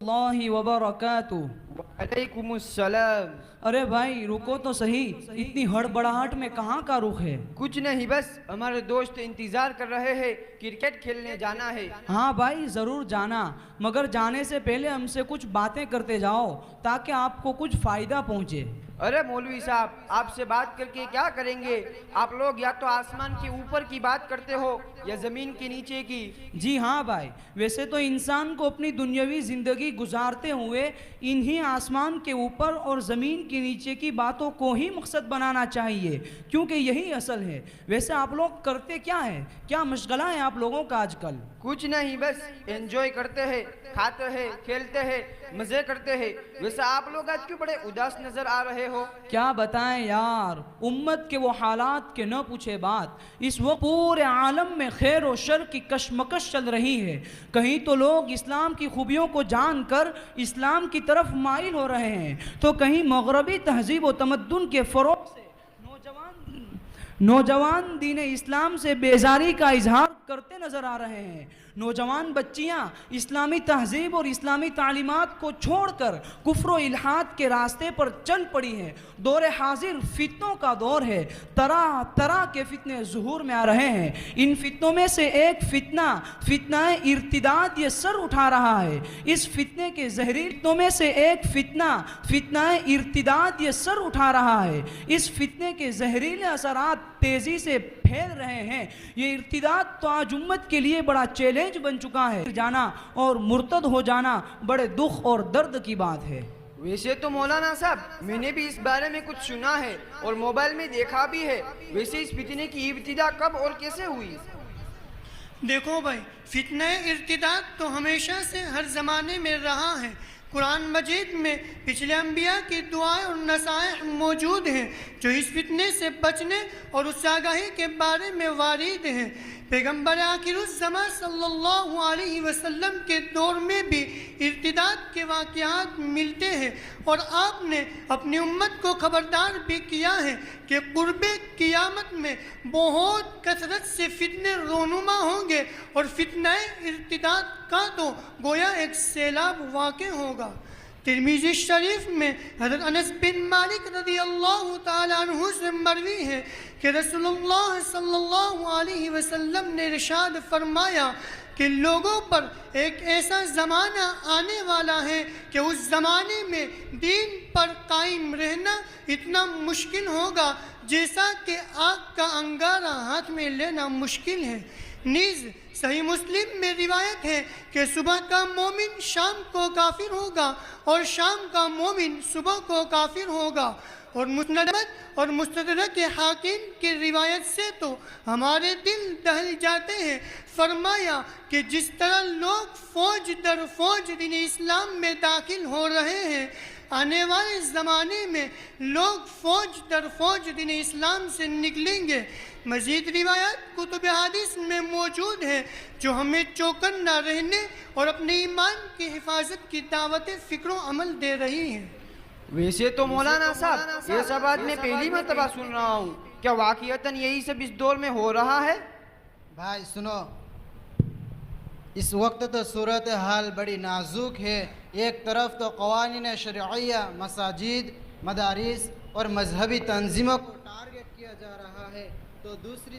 اللہ وبرکاتہ۔ وعلیکم السلام۔ ارے بھائی رکو تو صحیح، اتنی ہڑبڑاہٹ میں کہاں کا رخ ہے؟ کچھ نہیں، بس ہمارے دوست انتظار کر رہے ہیں، کرکٹ کھیلنے جانا ہے۔ ہاں بھائی ضرور جانا، مگر جانے سے پہلے ہم سے کچھ باتیں کرتے جاؤ تاکہ آپ کو کچھ فائدہ پہنچے۔ ارے مولوی صاحب، آپ سے بات کر کے کیا کریں گے؟ آپ لوگ یا تو آسمان کے اوپر کی بات کرتے ہو یا زمین کے نیچے کی۔ جی ہاں بھائی، ویسے تو انسان کو اپنی دنیاوی زندگی گزارتے ہوئے انہی آسمان کے اوپر اور زمین کے نیچے کی باتوں کو ہی مقصد بنانا چاہیے، کیونکہ یہی اصل ہے۔ ویسے آپ لوگ کرتے کیا ہیں؟ کیا مشغلہ ہے آپ لوگوں کا آج کل؟ کچھ نہیں، بس انجوائے کرتے ہیں، کھاتے ہیں، کھیلتے ہیں، مزے کرتے ہیں۔ ویسے آپ لوگ آج کیوں بڑے اداس نظر آ رہے ہو؟ کیا بتائیں یار، امت کے وہ حالات کے نہ پوچھے بات۔ اس وقت پورے عالم میں خیر و شر کی کشمکش چل رہی ہے۔ کہیں تو لوگ اسلام کی خوبیوں کو جان کر اسلام کی طرف مائل ہو رہے ہیں، تو کہیں مغربی تہذیب و تمدن کے فروغ سے نوجوان دین اسلام سے بیزاری کا اظہار کرتے نظر آ رہے ہیں۔ نوجوان بچیاں اسلامی تہذیب اور اسلامی تعلیمات کو چھوڑ کر کفر و الحاد کے راستے پر چل پڑی ہیں۔ دور حاضر فتنوں کا دور ہے، طرح طرح کے فتنے ظہور میں آ رہے ہیں۔ ان فتنوں میں سے ایک فتنہ ارتداد یہ سر اٹھا رہا ہے۔ اس فتنے کے فتنوں میں سے ایک فتنہ ارتداد یہ سر اٹھا رہا ہے۔ اس فتنے کے زہریلے اثرات تیزی سے پھیل رہے ہیں۔ یہ ارتداد تو آج امت کے لیے بڑا چیلنج بن چکا ہے۔ جانا اور مرتد ہو جانا بڑے دکھ اور درد کی بات ہے۔ ویسے تو مولانا صاحب، میں نے بھی اس بارے میں کچھ سنا ہے اور موبائل میں دیکھا بھی ہے۔ ویسے اس فتنے کی ابتدا کب اور کیسے ہوئی؟ دیکھو بھائی، فتنہ ارتداد تو ہمیشہ سے ہر زمانے میں رہا ہے۔ قرآن مجید میں پچھلے انبیاء کی دعائیں اور نصائح موجود ہیں جو اس فتنے سے بچنے اور اس آگاہی کے بارے میں وارد ہیں۔ پیغمبر آخر الزمان صلی اللہ علیہ وسلم کے دور میں بھی ارتداد کے واقعات ملتے ہیں، اور آپ نے اپنی امت کو خبردار بھی کیا ہے کہ قرب قیامت میں بہت کثرت سے فتنے رونما ہوں گے، اور فتنہ ارتداد کا تو گویا ایک سیلاب واقع ہوگا۔ ترمذی شریف میں حضرت انس بن مالک رضی اللہ تعالیٰ عنہ سے مروی ہے کہ رسول اللہ صلی اللہ علیہ وسلم نے ارشاد فرمایا کہ لوگوں پر ایک ایسا زمانہ آنے والا ہے کہ اس زمانے میں دین پر قائم رہنا اتنا مشکل ہوگا جیسا کہ آگ کا انگارہ ہاتھ میں لینا مشکل ہے۔ نیز صحیح مسلم میں روایت ہے کہ صبح کا مومن شام کو کافر ہوگا اور شام کا مومن صبح کو کافر ہوگا۔ اور مسند اور مستدرک حاکم کی روایت سے تو ہمارے دل دہل جاتے ہیں۔ فرمایا کہ جس طرح لوگ فوج در فوج دین اسلام میں داخل ہو رہے ہیں، آنے والے زمانے میں لوگ فوج در فوج دین اسلام سے نکلیں گے۔ مزید روایات کتب حدیث میں موجود ہے جو ہمیں چوکنا رہنے اور اپنے ایمان کی حفاظت کی دعوت فکر و عمل دے رہی ہیں۔ ویسے تو مولانا صاحب، یہ سب بات میں پہلی مرتبہ سن رہا ہوں۔ کیا واقعتاً یہی سب اس دور میں ہو رہا ہے؟ بھائی سنو، اس وقت تو صورتحال بڑی نازک ہے۔ ایک طرف تو قوانین شرعیہ مساجد، مدارس اور مذہبی تنظیموں کو ٹارگٹ کیا جا رہا ہے، تو دوسری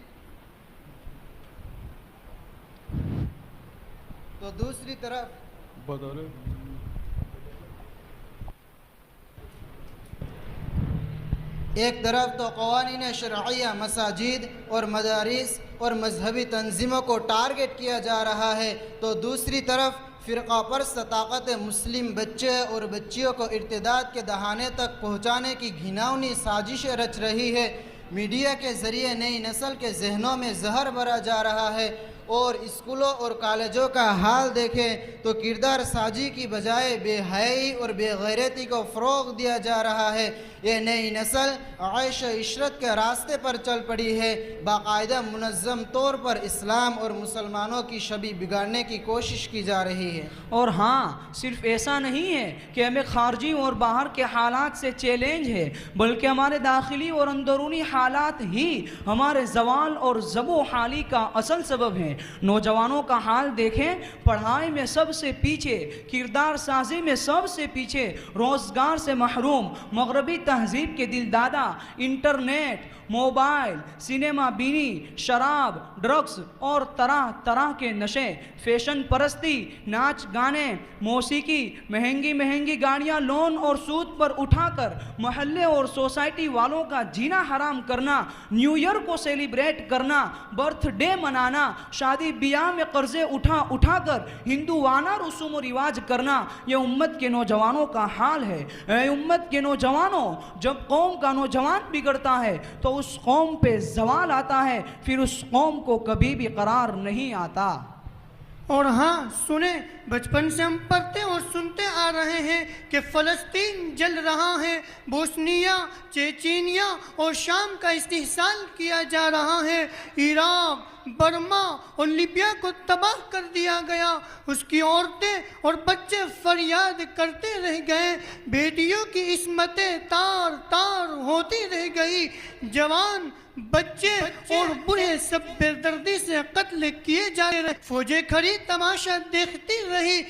طرف ایک طرف تو قوانین شرعیہ مساجد اور مدارس اور مذہبی تنظیموں کو ٹارگٹ کیا جا رہا ہے، تو دوسری طرف فرقہ پرست طاقت مسلم بچے اور بچیوں کو ارتداد کے دہانے تک پہنچانے کی گھناؤنی سازشیں رچ رہی ہے۔ میڈیا کے ذریعے نئی نسل کے ذہنوں میں زہر بھرا جا رہا ہے، اور اسکولوں اور کالجوں کا حال دیکھیں تو کردار سازی کی بجائے بے حیائی اور بے غیرتی کو فروغ دیا جا رہا ہے۔ یہ نئی نسل عیش و عشرت کے راستے پر چل پڑی ہے، باقاعدہ منظم طور پر اسلام اور مسلمانوں کی شبیہ بگاڑنے کی کوشش کی جا رہی ہے۔ اور ہاں، صرف ایسا نہیں ہے کہ ہمیں خارجی اور باہر کے حالات سے چیلنج ہے، بلکہ ہمارے داخلی اور اندرونی حالات ہی ہمارے زوال اور زبو حالی کا اصل سبب ہیں۔ نوجوانوں کا حال دیکھیں، پڑھائی میں سب سے پیچھے، کردار سازی میں سب سے پیچھے، روزگار سے محروم، مغربی تہذیب کے دل دادا، انٹرنیٹ، موبائل، سینما بینی، شراب، ڈرگس اور طرح طرح کے نشے، فیشن پرستی، ناچ گانے، موسیقی، مہنگی مہنگی گاڑیاں لون اور سود پر اٹھا کر محلے اور سوسائٹی والوں کا جینا حرام کرنا، نیو ایئر کو سیلیبریٹ کرنا، برتھ ڈے منانا، شادی بیاہ میں قرضے اٹھا کر ہندوانہ رسوم و رواج کرنا، یہ امت کے نوجوانوں کا حال ہے۔ اے امت کے نوجوانوں، جب قوم کا نوجوان بگڑتا ہے تو اس قوم پہ زوال آتا ہے، پھر اس قوم کو کبھی بھی قرار نہیں آتا۔ اور ہاں سنیں، بچپن سے ہم پڑھتے اور سنتے آ رہے ہیں کہ فلسطین جل رہا ہے، بوسنیا، چیچینیا اور شام کا استحصال کیا جا رہا ہے، عراق، برما اور لیبیا کو تباہ کر دیا گیا، اس کی عورتیں اور بچے فریاد کرتے رہ گئے، بیٹیوں کی عصمتیں تار تار ہوتی رہ گئی، جوان، بچے اور بوڑھے سب بے دردی سے قتل کیے جا رہے، فوجیں کھڑی تماشا دیکھتی رہی،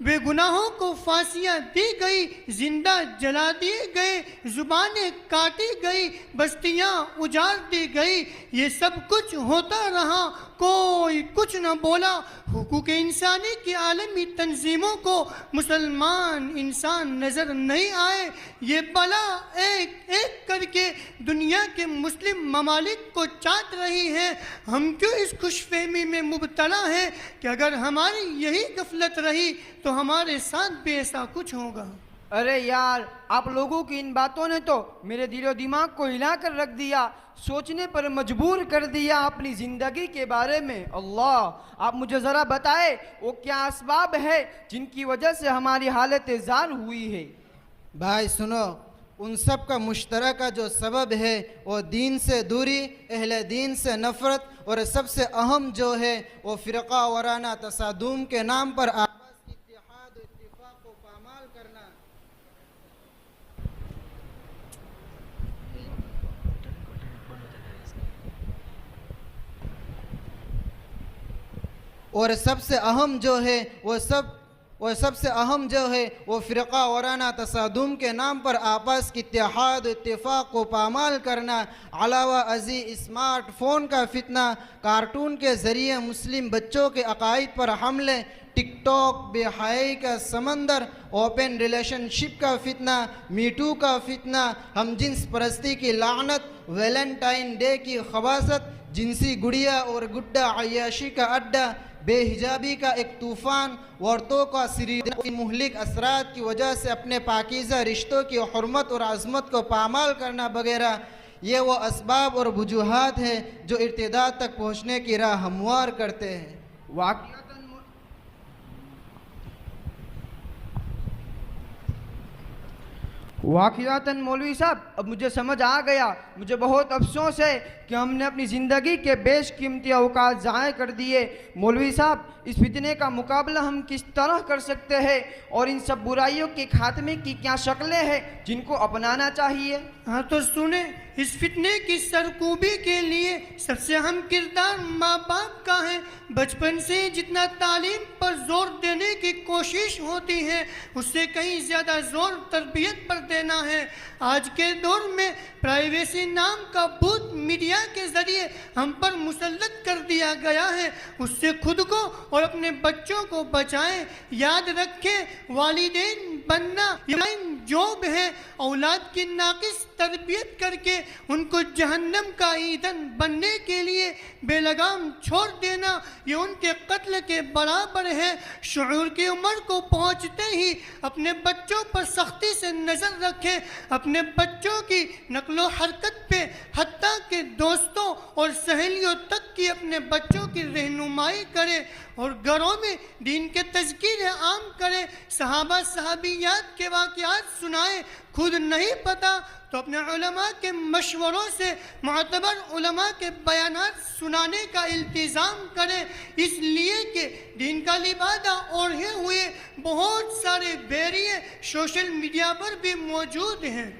بے گناہوں کو پھانسیاں دی گئی، زندہ جلا دیے گئے، زبانیں کاٹی گئی، بستیاں اجاڑ دی گئی، یہ سب کچھ ہوتا رہا، کوئی کچھ نہ بولا۔ حقوق انسانی کی عالمی تنظیموں کو مسلمان انسان نظر نہیں آئے، یہ بلا ایک ایک کر کے دنیا کے مسلم ممالک کو چاٹ رہی ہے۔ ہم کیوں اس خوش فہمی میں مبتلا ہیں کہ اگر ہماری یہی غفلت رہی تو ہمارے ساتھ بھی ایسا کچھ ہوگا؟ ارے یار، آپ لوگوں کی ان باتوں نے تو میرے دل و دماغ کو ہلا کر رکھ دیا، سوچنے پر مجبور کر دیا اپنی زندگی کے بارے میں۔ اللہ، آپ مجھے ذرا بتائے وہ کیا اسباب ہے جن کی وجہ سے ہماری حالت زار ہوئی ہے؟ بھائی سنو، ان سب کا مشترکہ جو سبب ہے وہ دین سے دوری، اہل دین سے نفرت، اور سب سے اہم جو ہے وہ فرقہ وارانہ تصادم کے نام پر آپس کی اتحاد و اتفاق کو پامال کرنا۔ اور سب سے اہم جو ہے وہ فرقہ وارانہ تصادم کے نام پر آپس کی اتحاد و اتفاق کو پامال کرنا، علاوہ ازیں اسمارٹ فون کا فتنہ، کارٹون کے ذریعے مسلم بچوں کے عقائد پر حملے، ٹک ٹاک، بے حیائی کا سمندر، اوپن ریلیشن شپ کا فتنہ، میٹو کا فتنہ، ہم جنس پرستی کی لعنت، ویلنٹائن ڈے کی خباثت، جنسی گڑیا اور گڈا عیاشی کا اڈہ، بے حجابی کا ایک طوفان، عورتوں کا سری مہلک اثرات کی وجہ سے اپنے پاکیزہ رشتوں کی حرمت اور عظمت کو پامال کرنا وغیرہ، یہ وہ اسباب اور وجوہات ہیں جو ارتداد تک پہنچنے کی راہ ہموار کرتے ہیں۔ واقعاتاً مولوی صاحب، اب مجھے سمجھ آ گیا، مجھے بہت افسوس ہے کہ ہم نے اپنی زندگی کے بیش قیمتی اوقات ضائع کر دیے۔ مولوی صاحب، اس فتنے کا مقابلہ ہم کس طرح کر سکتے ہیں اور ان سب برائیوں کے خاتمے کی کیا شکلیں ہیں جن کو اپنانا چاہیے؟ ہاں تو سنیں، اس فتنے کی سرکوبی کے لیے سب سے اہم کردار ماں باپ کا ہے۔ بچپن سے جتنا تعلیم پر زور دینے کی کوشش ہوتی ہے اس سے کہیں زیادہ زور تربیت پر دینا ہے۔ آج کے دور میں پرائیویسی نام کا بھوت میڈیا کے ذریعے ہم پر مسلط کر دیا گیا ہے، اس سے خود کو اور اپنے بچوں کو بچائیں۔ یاد رکھیں، والدین بننا جوب ہے، اولاد کی ناقص تربیت کر کے ان کو جہنم کا ایندھن بننے کے لیے بے لگام چھوڑ دینا یہ ان کے قتل کے برابر ہے۔ شعور کی عمر کو پہنچتے ہی اپنے بچوں پر سختی سے نظر رکھیں، اپنے بچوں کی نقل و حرکت پہ حتیٰ کہ دوستوں اور سہیلیوں تک کی اپنے بچوں کی رہنمائی کریں اور گھروں میں دین کے تذکیر عام کریں، صحابہ صحابیات کے واقعات سنائیں۔ خود نہیں پتہ تو اپنے علماء کے مشوروں سے معتبر علماء کے بیانات سنانے کا التزام کریں، اس لیے کہ دین کا لبادہ اوڑھے ہوئے بہت سارے بیریے سوشل میڈیا پر بھی موجود ہیں۔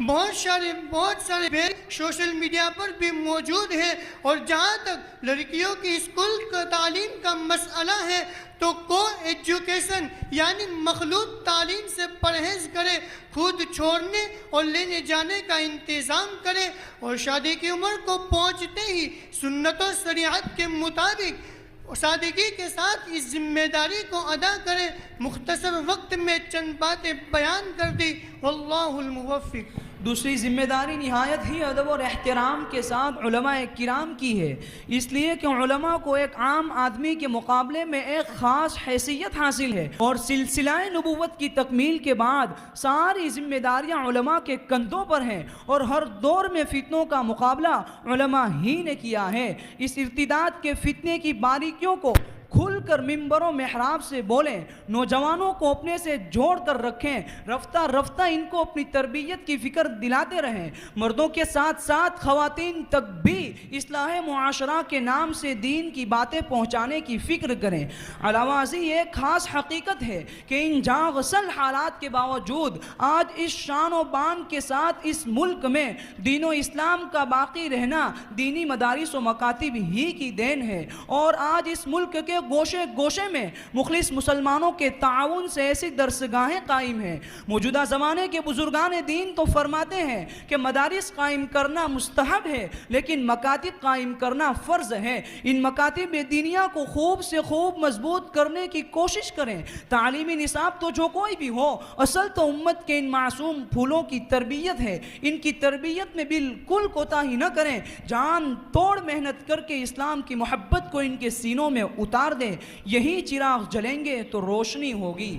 بہت سارے بھید سوشل میڈیا پر بھی موجود ہیں، اور جہاں تک لڑکیوں کی اسکول کا تعلیم کا مسئلہ ہے تو کو ایجوکیشن یعنی مخلوط تعلیم سے پرہیز کرے، خود چھوڑنے اور لینے جانے کا انتظام کرے، اور شادی کی عمر کو پہنچتے ہی سنت و شریعت کے مطابق سادگی کے ساتھ اس ذمہ داری کو ادا کرے۔ مختصر وقت میں چند باتیں بیان کر دی، واللہ الموفق۔ دوسری ذمہ داری نہایت ہی ادب اور احترام کے ساتھ علماء کرام کی ہے، اس لیے کہ علماء کو ایک عام آدمی کے مقابلے میں ایک خاص حیثیت حاصل ہے، اور سلسلہ نبوت کی تکمیل کے بعد ساری ذمہ داریاں علماء کے کندھوں پر ہیں، اور ہر دور میں فتنوں کا مقابلہ علماء ہی نے کیا ہے۔ اس ارتداد کے فتنے کی باریکیوں کو کھل کر ممبر و محراب سے بولیں، نوجوانوں کو اپنے سے جوڑ کر رکھیں، رفتہ رفتہ ان کو اپنی تربیت کی فکر دلاتے رہیں، مردوں کے ساتھ ساتھ خواتین تک بھی اصلاح معاشرہ کے نام سے دین کی باتیں پہنچانے کی فکر کریں۔ علاوہ ازیں یہ ایک خاص حقیقت ہے کہ ان جاں غسل حالات کے باوجود آج اس شان و بان کے ساتھ اس ملک میں دین و اسلام کا باقی رہنا دینی مدارس و مکاتب ہی کی دین ہے، اور آج اس ملک کے گوشے گوشے میں مخلص مسلمانوں کے تعاون سے ایسی درسگاہیں قائم ہیں۔ موجودہ زمانے کے بزرگان دین تو فرماتے ہیں کہ مدارس قائم کرنا مستحب ہے لیکن مکاتب قائم کرنا فرض ہے۔ ان مکاتب دینیہ کو خوب سے خوب مضبوط کرنے کی کوشش کریں۔ تعلیمی نصاب تو جو کوئی بھی ہو، اصل تو امت کے ان معصوم پھولوں کی تربیت ہے۔ ان کی تربیت میں بالکل کوتاہی نہ کریں، جان توڑ محنت کر کے اسلام کی محبت کو ان کے سینوں میں اتار دیں، یہی چراغ جلیں گے تو روشنی ہوگی۔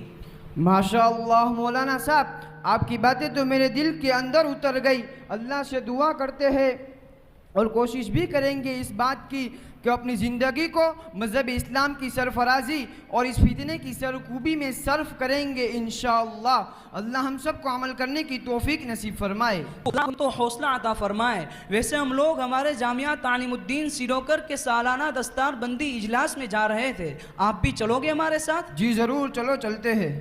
ماشاءاللہ مولانا صاحب، آپ کی باتیں تو میرے دل کے اندر اتر گئی۔ اللہ سے دعا کرتے ہیں اور کوشش بھی کریں گے اس بات کی کہ اپنی زندگی کو مذہب اسلام کی سرفرازی اور اس فتنے کی سرکوبی میں صرف کریں گے انشاءاللہ۔ اللہ ہم سب کو عمل کرنے کی توفیق نصیب فرمائے، اللہ تو حوصلہ عطا فرمائے۔ ویسے ہم لوگ ہمارے جامعہ تعلیم الدین سیروکر کے سالانہ دستار بندی اجلاس میں جا رہے تھے، آپ بھی چلو گے ہمارے ساتھ؟ جی ضرور، چلو چلتے ہیں۔